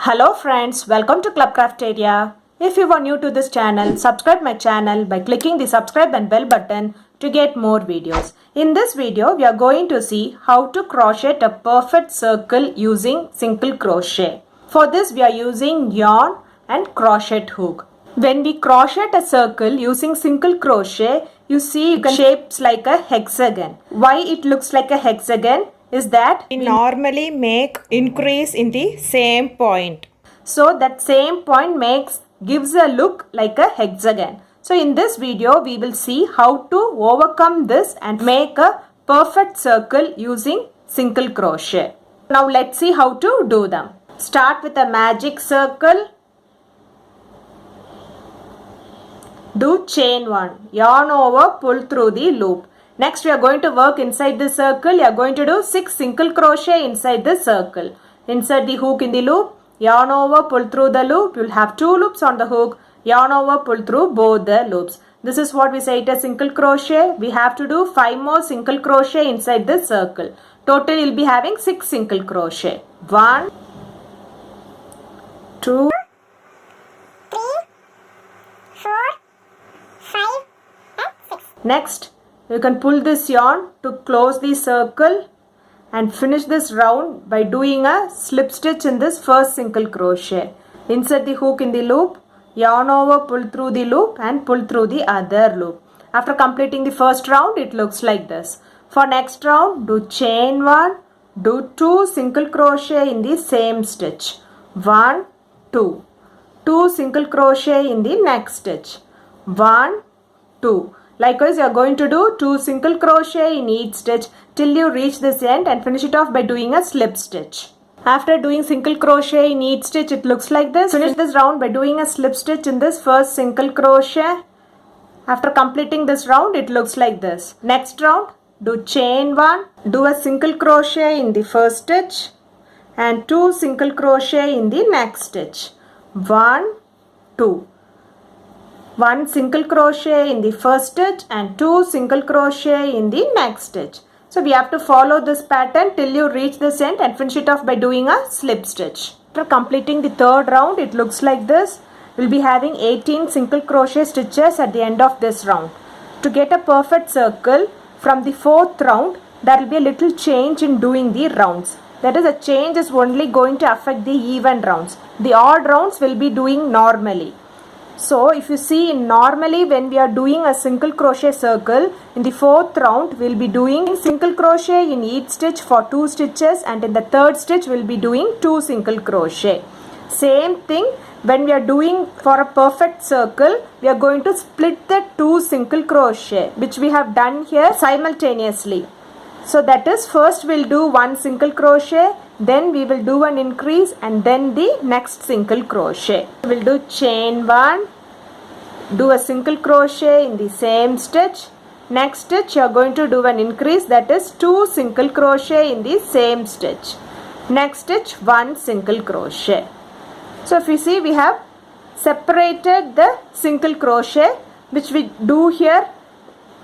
Hello friends, welcome to Club Crafteria. If you are new to this channel, subscribe my channel by clicking the subscribe and bell button to get more videos. In this video, we are going to see how to crochet a perfect circle using single crochet. For this, we are using yarn and crochet hook. When we crochet a circle using single crochet, you see shapes like a hexagon. Why it looks like a hexagon is that we normally make increase in the same point. So that same point gives a look like a hexagon. So in this video we will see how to overcome this and make a perfect circle using single crochet. Now let's see how to do them. Start with a magic circle. Do chain 1, yarn over, pull through the loop. Next we are going to work inside the circle. You are going to do 6 single crochet inside the circle. Insert the hook in the loop, yarn over, pull through the loop. You will have 2 loops on the hook, yarn over, pull through both the loops. This is what we say it as single crochet. We have to do 5 more single crochet inside the circle. Total you will be having 6 single crochet. 1, 2, 3, 4, 5 and 6. Next, you can pull this yarn to close the circle and finish this round by doing a slip stitch in this first single crochet. Insert the hook in the loop, yarn over, pull through the loop and pull through the other loop. After completing the first round, it looks like this. For next round, do chain 1, do 2 single crochet in the same stitch. 1, 2. 2 single crochet in the next stitch. 1, 2. Likewise, you are going to do 2 single crochet in each stitch till you reach this end and finish it off by doing a slip stitch. After doing single crochet in each stitch, it looks like this. Finish this round by doing a slip stitch in this first single crochet. After completing this round, it looks like this. Next round, do chain 1, do a single crochet in the first stitch and 2 single crochet in the next stitch. 1, 2. 1 single crochet in the first stitch and 2 single crochet in the next stitch. So we have to follow this pattern till you reach this end and finish it off by doing a slip stitch. After completing the third round, it looks like this. We'll be having 18 single crochet stitches at the end of this round. To get a perfect circle, from the fourth round, there will be a little change in doing the rounds. That is, a change is only going to affect the even rounds. The odd rounds will be doing normally. So if you see, normally when we are doing a single crochet circle, in the fourth round we will be doing single crochet in each stitch for 2 stitches and in the third stitch we will be doing 2 single crochet. Same thing when we are doing for a perfect circle, we are going to split the 2 single crochet which we have done here simultaneously. So that is, first we will do 1 single crochet, then we will do an increase and then the next single crochet. We will do chain 1, do a single crochet in the same stitch. Next stitch you are going to do an increase, that is 2 single crochet in the same stitch. Next stitch 1 single crochet. So if you see, we have separated the single crochet which we do here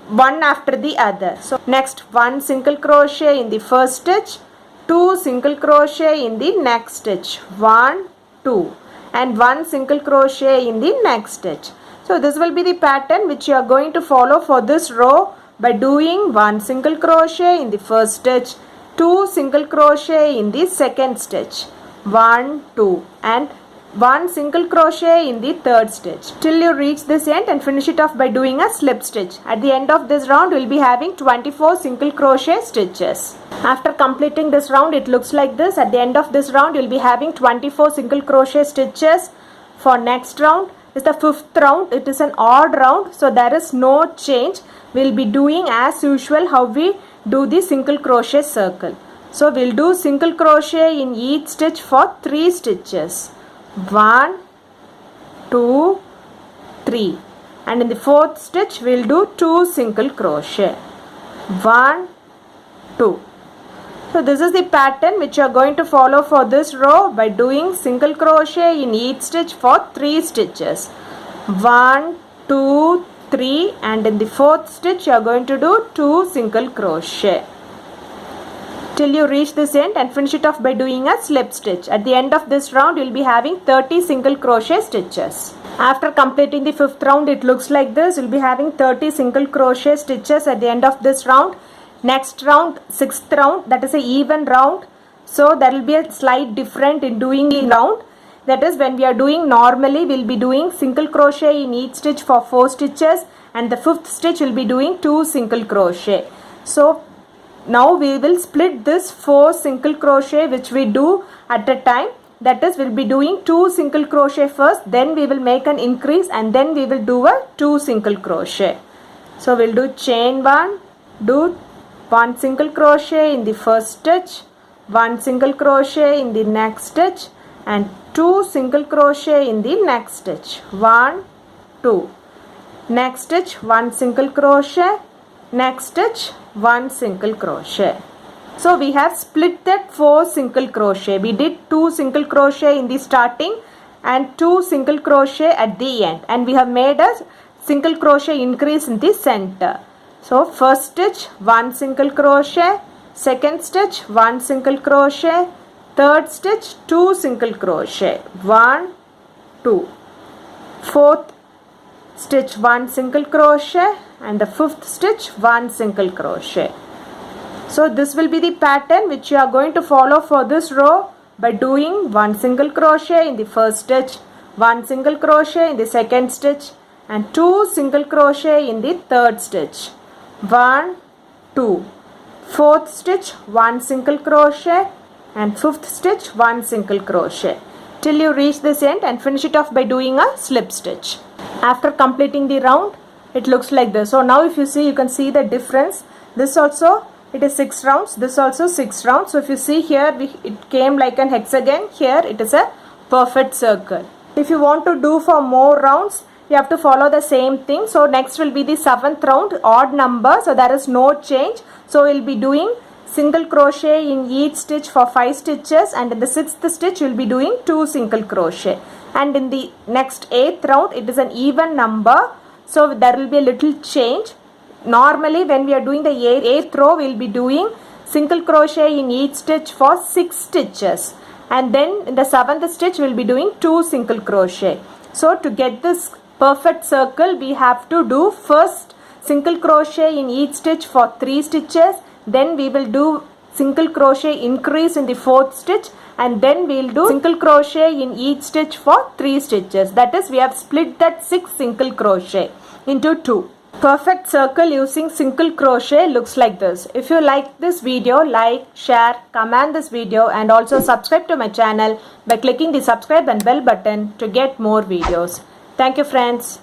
one after the other. So next 1 single crochet in the first stitch, 2 single crochet in the next stitch, 1, 2 and 1 single crochet in the next stitch. So this will be the pattern which you are going to follow for this row by doing 1 single crochet in the first stitch, 2 single crochet in the second stitch, 1, 2 and 1 single crochet in the third stitch till you reach this end and finish it off by doing a slip stitch. At the end of this round, we will be having 24 single crochet stitches. After completing this round, it looks like this. At the end of this round, you will be having 24 single crochet stitches. For next round is the 5th round. It is an odd round, so there is no change. We will be doing as usual how we do the single crochet circle. So we will do single crochet in each stitch for 3 stitches. 1, 2, 3 and in the fourth stitch we will do 2 single crochet. 1, 2. So this is the pattern which you are going to follow for this row by doing single crochet in each stitch for 3 stitches. 1, 2, 3 and in the fourth stitch you are going to do 2 single crochet. till you reach this end and finish it off by doing a slip stitch. At the end of this round, you will be having 30 single crochet stitches. After completing the 5th round, it looks like this. You will be having 30 single crochet stitches at the end of this round. Next round, 6th round, that is a even round. So there will be a slight difference in doing the round. That is, when we are doing normally, we will be doing single crochet in each stitch for 4 stitches, and the 5th stitch will be doing 2 single crochet. So now we will split this 4 single crochet which we do at a time. That is, we will be doing 2 single crochet first, then we will make an increase, and then we will do a 2 single crochet. So we will do chain 1, do 1 single crochet in the first stitch, 1 single crochet in the next stitch, and 2 single crochet in the next stitch. 1, 2. Next stitch, 1 single crochet. Next stitch, 1 single crochet. So we have split that 4 single crochet. We did 2 single crochet in the starting and 2 single crochet at the end, and we have made a single crochet increase in the center. So first stitch, 1 single crochet. Second stitch, 1 single crochet. Third stitch, 2 single crochet. 1, 2. Fourth stitch, 1 single crochet, and the 5th stitch, 1 single crochet. So this will be the pattern which you are going to follow for this row by doing 1 single crochet in the first stitch, 1 single crochet in the second stitch, and 2 single crochet in the third stitch. 1, 2. Fourth stitch, 1 single crochet, and 5th stitch, 1 single crochet, till you reach this end and finish it off by doing a slip stitch. After completing the round, it looks like this. So now if you see, you can see the difference. This also, it is 6 rounds, this also 6 rounds. So if you see here, it came like an hexagon. Here it is a perfect circle. If you want to do for more rounds, you have to follow the same thing. So next will be the 7th round, odd number, so there is no change. So we will be doing single crochet in each stitch for 5 stitches, and in the 6th stitch you will be doing 2 single crochet, and in the next 8th round it is an even number, so there will be a little change. Normally when we are doing the 8th row, we will be doing single crochet in each stitch for 6 stitches, and then in the 7th stitch we will be doing 2 single crochet. So to get this perfect circle, we have to do first single crochet in each stitch for 3 stitches, then we will do single crochet increase in the 4th stitch, and then we will do single crochet in each stitch for 3 stitches. That is, we have split that 6 single crochet into 2. Perfect circle using single crochet looks like this. If you like this video, like, share, comment this video, and also subscribe to my channel by clicking the subscribe and bell button to get more videos. Thank you friends.